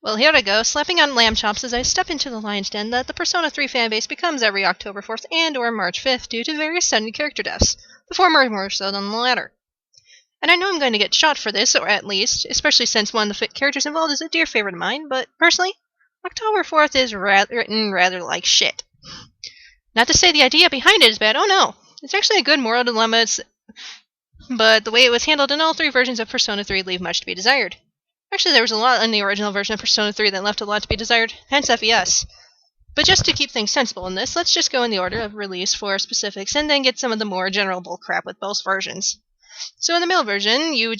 Well, here I go, slapping on lamb chops as I step into the lion's den that the Persona 3 fanbase becomes every October 4th and or March 5th due to various sudden character deaths, the former more so than the latter. And I know I'm going to get shot for this, or at least, especially since one of the characters involved is a dear favorite of mine, but personally, October 4th is written rather like shit. Not to say the idea behind it is bad, oh no, it's actually a good moral dilemma, but the way it was handled in all three versions of Persona 3 leave much to be desired. Actually, there was a lot in the original version of Persona 3 that left a lot to be desired, hence FES. But just to keep things sensible in this, let's just go in the order of release for specifics and then get some of the more general bullcrap with both versions. So in the male version, you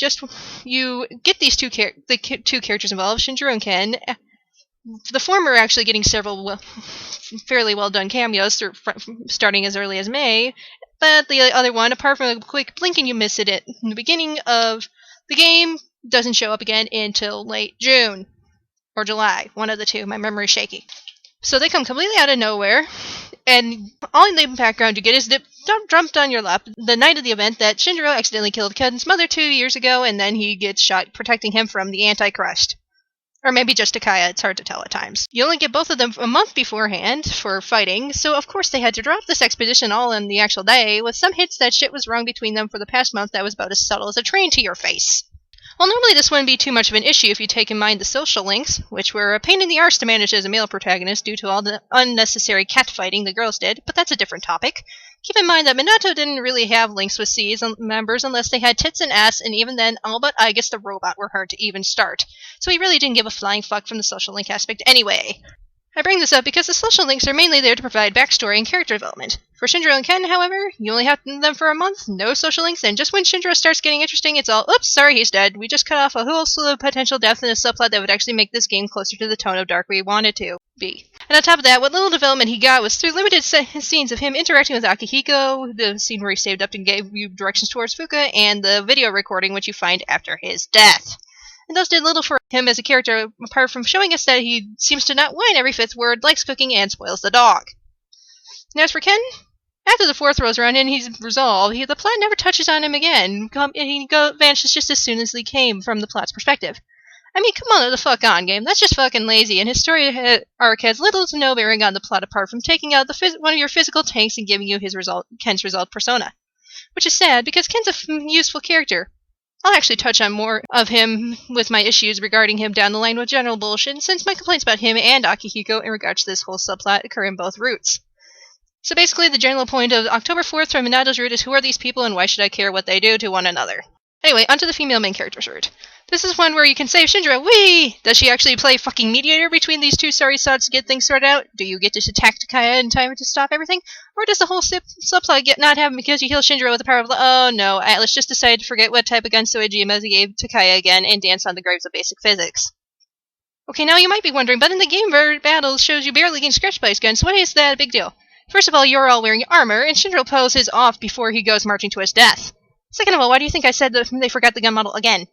get these two characters involved, Shinjiro and Ken. The former actually getting several fairly well done cameos starting as early as May, but the other one, apart from a quick blink and you miss it in the beginning of the game, doesn't show up again until late June or July, one of the two. My memory's shaky. So they come completely out of nowhere, and all in the background you get is dumped on your lap the night of the event that Shinjiro accidentally killed Ken's mother 2 years ago, and then he gets shot protecting him from the Antichrist. Or maybe just Takaya, it's hard to tell at times. You only get both of them a month beforehand for fighting, so of course they had to drop this expedition all in the actual day, with some hints that shit was wrong between them for the past month that was about as subtle as a train to your face. Well, normally this wouldn't be too much of an issue if you take in mind the social links, which were a pain in the arse to manage as a male protagonist due to all the unnecessary catfighting the girls did, but that's a different topic. Keep in mind that Minato didn't really have links with C's members unless they had tits and ass, and even then, all but I guess the robot were hard to even start. So he really didn't give a flying fuck from the social link aspect anyway. I bring this up because the social links are mainly there to provide backstory and character development. For Shinjiro and Ken, however, you only have them for a month, no social links, and just when Shinjiro starts getting interesting, it's all, oops, sorry, he's dead. We just cut off a whole slew of potential death in a subplot that would actually make this game closer to the tone of dark we want it to be. And on top of that, what little development he got was through limited scenes of him interacting with Akihiko, the scene where he saved up and gave you directions towards Fuka, and the video recording which you find after his death. And those did little for him as a character, apart from showing us that he seems to not whine every fifth word, likes cooking, and spoils the dog. And as for Ken, after the fourth rolls around and he's resolved, the plot never touches on him again, and he vanishes just as soon as he came from the plot's perspective. I mean, come on, the fuck on, game. That's just fucking lazy, and his story arc has little to no bearing on the plot apart from taking out one of your physical tanks and giving you Ken's resolved persona. Which is sad, because Ken's a useful character. I'll actually touch on more of him with my issues regarding him down the line with general bullshit, since my complaints about him and Akihiko in regards to this whole subplot occur in both routes. So basically, the general point of October 4th from Minato's route is who are these people and why should I care what they do to one another? Anyway, onto the female main character's route. This is one where you can save Shinjiro, whee! Does she actually play fucking mediator between these two sorry sods to get things sorted out? Do you get to attack Takaya in time to stop everything? Or does the whole subplot not happen because you heal Shinjiro with the power of oh no, Atlas just decided to forget what type of gun Soeji Imezi gave Takaya again and dance on the graves of basic physics. Okay, now you might be wondering, but in the game battles shows you barely getting scratched by his gun, so what is that a big deal? First of all, you're all wearing armor, and Shinjiro pulls his off before he goes marching to his death. Second of all, why do you think I said that they forgot the gun model again?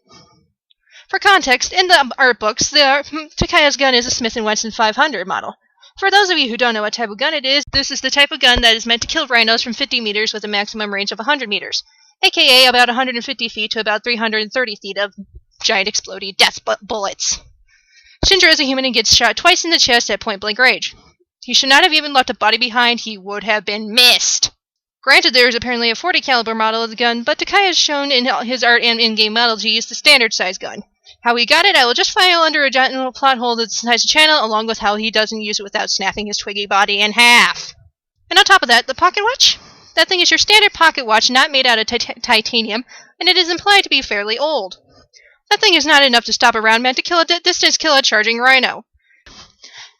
For context, in the art books, Takaya's gun is a Smith & Wesson 500 model. For those of you who don't know what type of gun it is, this is the type of gun that is meant to kill rhinos from 50 meters with a maximum range of 100 meters, aka about 150 feet to about 330 feet of giant exploding death bullets. Shinjiro is a human and gets shot twice in the chest at point-blank range. He should not have even left a body behind, he would have been missed. Granted, there is apparently a 40 caliber model of the gun, but Takaya has shown in his art and in-game model to use the standard size gun. How he got it, I will just file under a general plot hole that size the channel, along with how he doesn't use it without snapping his twiggy body in half. And on top of that, the pocket watch? That thing is your standard pocket watch, not made out of titanium, and it is implied to be fairly old. That thing is not enough to stop a round meant to kill a distance kill a charging rhino.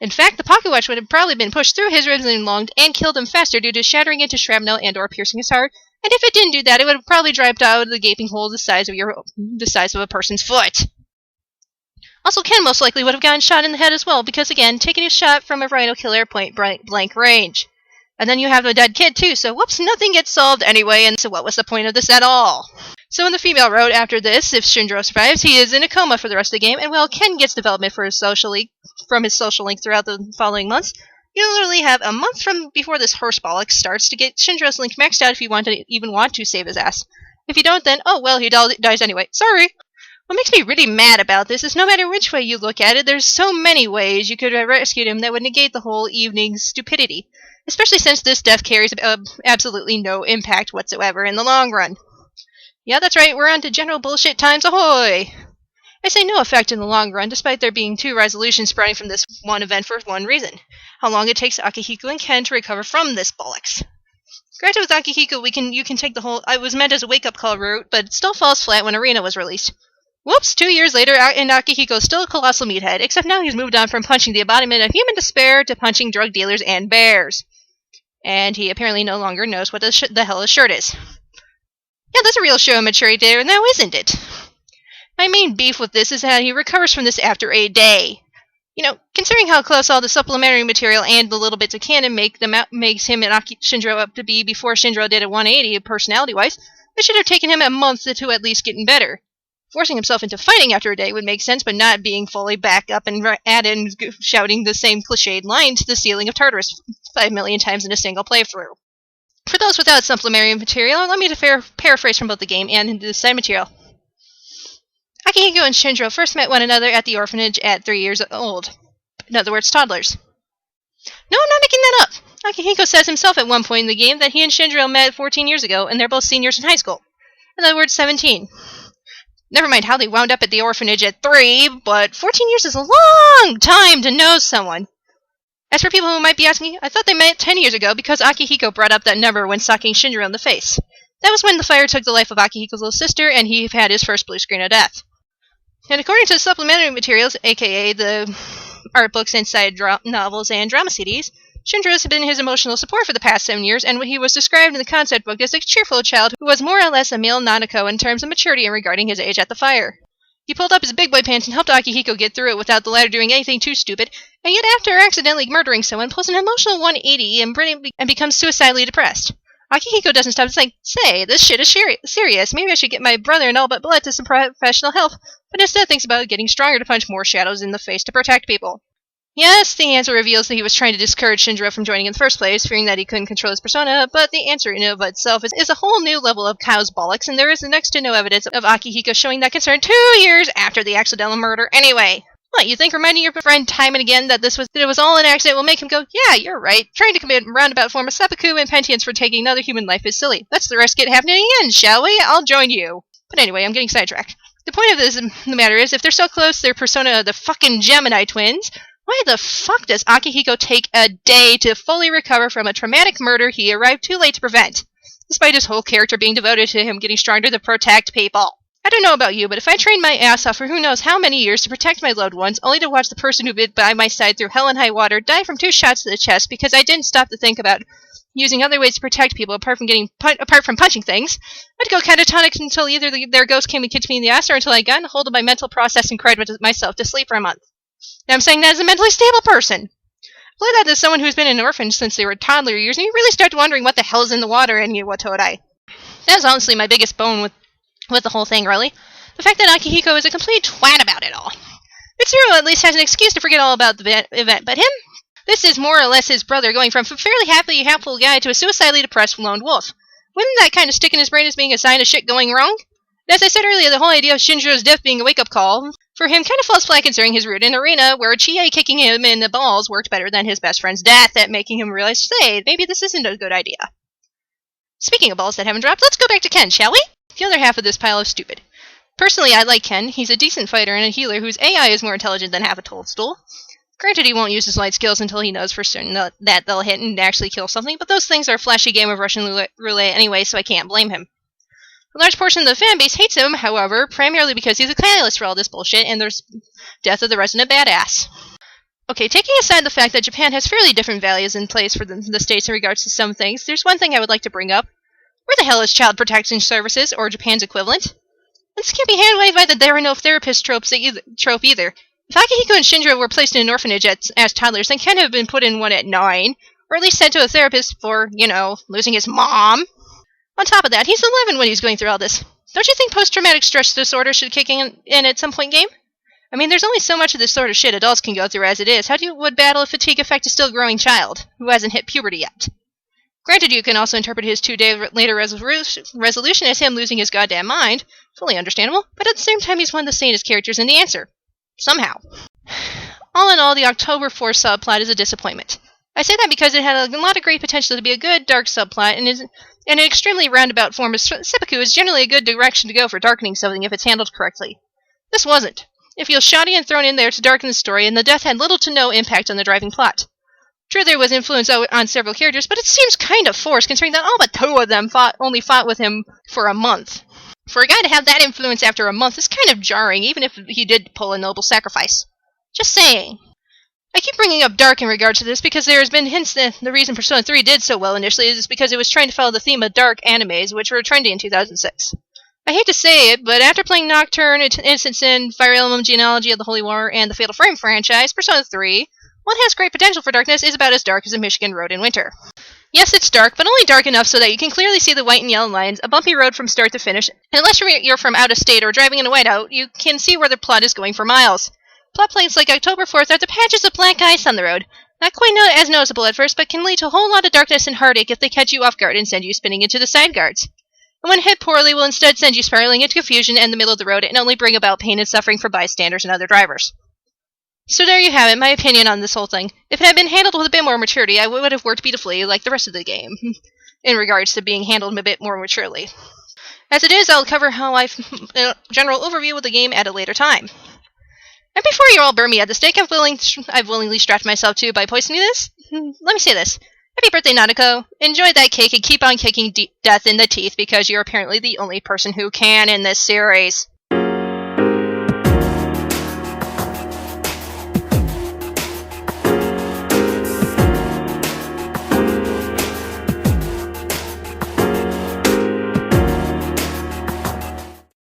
In fact, the pocket watch would have probably been pushed through his ribs and killed him faster due to shattering into shrapnel and or piercing his heart, and if it didn't do that, it would have probably dropped out of the gaping hole the size of a person's foot. Also, Ken most likely would have gotten shot in the head as well, because again, taking a shot from a rhino killer at point-blank range. And then you have a dead kid too, so whoops, nothing gets solved anyway, and so what was the point of this at all? So in the female road after this, if Shinjiro survives, he is in a coma for the rest of the game, and while Ken gets development from his social link throughout the following months, you literally have a month from before this horse bollock starts to get Shinjiro's link maxed out if you even want to save his ass. If you don't, then, oh well, he dies anyway. Sorry! What makes me really mad about this is no matter which way you look at it, there's so many ways you could have rescued him that would negate the whole evening's stupidity. Especially since this death carries absolutely no impact whatsoever in the long run. Yeah, that's right, we're on to general bullshit times ahoy! I say no effect in the long run, despite there being 2 resolutions sprouting from this one event for one reason. How long it takes Akihiko and Ken to recover from this bollocks. Granted, with Akihiko, you can take the whole "I was meant as a wake-up call" route, but it still falls flat when Arena was released. Whoops, 2 years later, and Akihiko is still a colossal meathead, except now he's moved on from punching the embodiment of human despair to punching drug dealers and bears. And he apparently no longer knows what the hell his shirt is. Yeah, that's a real show of maturity there, now isn't it? My main beef with this is how he recovers from this after a day. You know, considering how close all the supplementary material and the little bits of canon makes him and Shinjiro up to be before Shinjiro did a 180 personality-wise, it should have taken him a month to at least getting better. Forcing himself into fighting after a day would make sense, but not being fully back up and at and shouting the same cliched line to the ceiling of Tartarus 5 million times in a single playthrough. For those without supplementary material, allow me to paraphrase from both the game and the side material. Akihiko and Shinjiro first met one another at the orphanage at 3 years old. In other words, toddlers. No, I'm not making that up. Akihiko says himself at one point in the game that he and Shinjiro met 14 years ago, and they're both seniors in high school. In other words, 17. Never mind how they wound up at the orphanage at 3, but 14 years is a long time to know someone. As for people who might be asking, I thought they met 10 years ago because Akihiko brought up that number when socking Shinjiro in the face. That was when the fire took the life of Akihiko's little sister, and he had his first blue screen of death. And according to the supplementary materials, aka the art books inside novels and drama CDs, Shinjiro has been his emotional support for the past 7 years, and he was described in the concept book as a cheerful child who was more or less a male Nanako in terms of maturity and regarding his age at the fire. He pulled up his big boy pants and helped Akihiko get through it without the latter doing anything too stupid, and yet after accidentally murdering someone, pulls an emotional 180 and becomes suicidally depressed. Akihiko doesn't stop to think, say, this shit is serious, maybe I should get my brother and all but blood to some professional help, but instead thinks about getting stronger to punch more shadows in the face to protect people. Yes, the answer reveals that he was trying to discourage Shinjiro from joining in the first place, fearing that he couldn't control his persona, but the answer in and of itself is a whole new level of cow's bollocks, and there is next to no evidence of Akihiko showing that concern 2 years after the accidental murder anyway. What, you think reminding your friend time and again that it was all an accident will make him go, yeah, you're right, trying to commit a roundabout form of seppuku and penitence for taking another human life is silly. Let's the risk it happening again, shall we? I'll join you. But anyway, I'm getting sidetracked. The point of the matter is, if they're so close, their persona the fucking Gemini twins, why the fuck does Akihiko take a day to fully recover from a traumatic murder he arrived too late to prevent, despite his whole character being devoted to him getting stronger to protect people? I don't know about you, but if I trained my ass off for who knows how many years to protect my loved ones, only to watch the person who been by my side through hell and high water die from 2 shots to the chest because I didn't stop to think about using other ways to protect people apart from punching things, I'd go catatonic until either their ghost came and kicked me in the ass or until I got a hold of my mental process and cried myself to sleep for a month. Now I'm saying that as a mentally stable person. Apply that to someone who's been an orphan since they were toddler years, and you really start wondering what the hell is in the water and what would I? That's honestly my biggest bone with the whole thing, really. The fact that Akihiko is a complete twat about it all. Mitsuru at least has an excuse to forget all about the event, but him? This is more or less his brother going from a fairly happy guy to a suicidally depressed lone wolf. Wouldn't that kind of stick in his brain as being a sign of shit going wrong? And as I said earlier, the whole idea of Shinjiro's death being a wake-up call for him kind of falls flat considering his route in Arena, where Chie kicking him in the balls worked better than his best friend's death at making him realize, say, maybe this isn't a good idea. Speaking of balls that haven't dropped, let's go back to Ken, shall we? The other half of this pile of stupid. Personally, I like Ken. He's a decent fighter and a healer whose AI is more intelligent than half a toadstool. Granted, he won't use his light skills until he knows for certain that they'll hit and actually kill something, but those things are a flashy game of Russian roulette anyway, so I can't blame him. A large portion of the fanbase hates him, however, primarily because he's a catalyst for all this bullshit and there's death of the resident badass. Okay, taking aside the fact that Japan has fairly different values in place for the states in regards to some things, there's one thing I would like to bring up. Where the hell is Child Protection Services, or Japan's equivalent? This can't be handwaved by the there are no therapists trope either. If Akihiko and Shinjiro were placed in an orphanage as toddlers, then Ken have been put in one at 9, or at least sent to a therapist for, losing his mom. On top of that, he's 11 when he's going through all this. Don't you think post-traumatic stress disorder should kick in at some point in game? I mean, there's only so much of this sort of shit adults can go through as it is. How would battle a fatigue affect a still growing child who hasn't hit puberty yet? Granted, you can also interpret his 2-day later resolution as him losing his goddamn mind. Fully understandable, but at the same time he's one of the sanest characters in The Answer. Somehow. All in all, the October 4th subplot is a disappointment. I say that because it had a lot of great potential to be a good, dark subplot, and in an extremely roundabout form of seppuku is generally a good direction to go for darkening something if it's handled correctly. This wasn't. It feels shoddy and thrown in there to darken the story, and the death had little to no impact on the driving plot. True, there was influence on several characters, but it seems kind of forced considering that all but 2 of them only fought with him for a month. For a guy to have that influence after a month is kind of jarring, even if he did pull a noble sacrifice. Just saying. I keep bringing up dark in regard to this because there has been hints that the reason Persona 3 did so well initially is because it was trying to follow the theme of dark animes, which were trendy in 2006. I hate to say it, but after playing Nocturne, Innocent Sin, Fire Emblem Genealogy of the Holy War, and the Fatal Frame franchise, Persona 3, one has great potential for darkness, is about as dark as a Michigan road in winter. Yes, it's dark, but only dark enough so that you can clearly see the white and yellow lines, a bumpy road from start to finish, and unless you're from out of state or driving in a whiteout, you can see where the plot is going for miles. Plot points like October 4th are the patches of black ice on the road. Not quite as noticeable at first, but can lead to a whole lot of darkness and heartache if they catch you off guard and send you spinning into the side guards. And when hit poorly, will instead send you spiraling into confusion in the middle of the road and only bring about pain and suffering for bystanders and other drivers. So there you have it, my opinion on this whole thing. If it had been handled with a bit more maturity, I would have worked beautifully like the rest of the game, in regards to being handled a bit more maturely. As it is, I'll cover a general overview of the game at a later time. And before you all burn me at the stake, I've willingly strapped myself to by poisoning this. Let me say this. Happy birthday, Nanako. Enjoy that cake and keep on kicking death in the teeth because you're apparently the only person who can in this series.